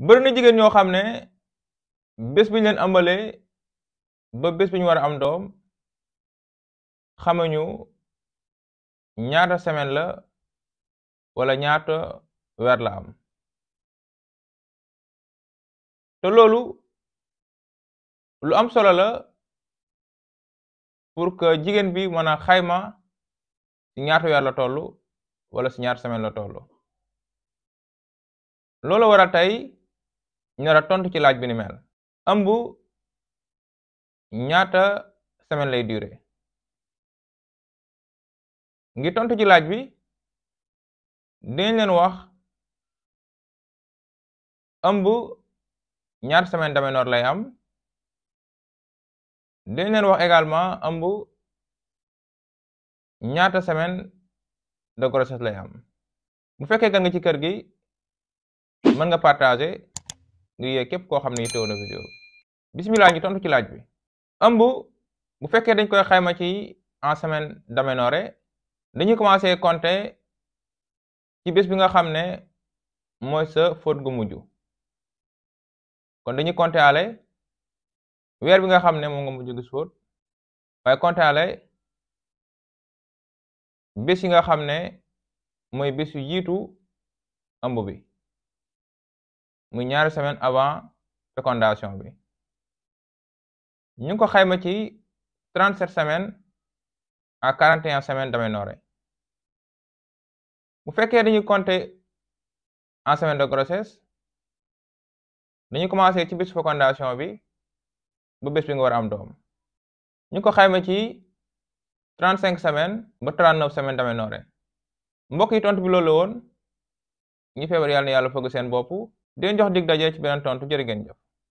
bëri na jigéen ñoo xam ne bés bi ñu leen ëmbalee ba bés bi ñu war a am doom xamuñu ñaata semaine la wala ñaata weer la am te loolu lu am solo la pour que jigéen bi mën a xayma ci ñaata weer la toll wala ci ñaata semaine la toll loolu waral tey ñu nar a tontu ci laaj bi ni mel ëmb ñaata semaine lay durer ngir tontu ci laaj bi dinañ leen wax ëmb ñaata semaine d'aménorrhée lay am dinañ leen wax également ëmb ñaata semaine de grossesse lay am bu fekkee gan nga ci kër gi mën nga partager ngir yee képp koo xam ne yittewoo na vidéo bi bismillah ñu tontu ci laaj bi ëmb bu fekkee dañ koy xayma ci en semaine d'aménorrhée dañuy commencer compter ci bés bi nga xam ne mooy sa fóot gu mujj kon dañuy compter ale weer bi nga xam ne moom nga mujj gis fóot waaye compter ale bés yi nga xam ne mooy bés yu jiitu ëmb bi muy ñaari semaine avant fécondation bi ñu ngi ko xayma ci 37 semaines à 41 semaines d'aménorrhée bu fekkee dañuy compter en semaine de grossesse dañuy commencer ci bés fécondation bi ba bés bi nga war a am doom ñu ko xayma ci 35 semaines ba 39 semaines d'aménorrhée mbokk yi tontu bi loolu la woon ñi feebar yàlla na yàlla fëgg seen bopp di leen jox dig daje ci beneen tontu jërë ngeen jëf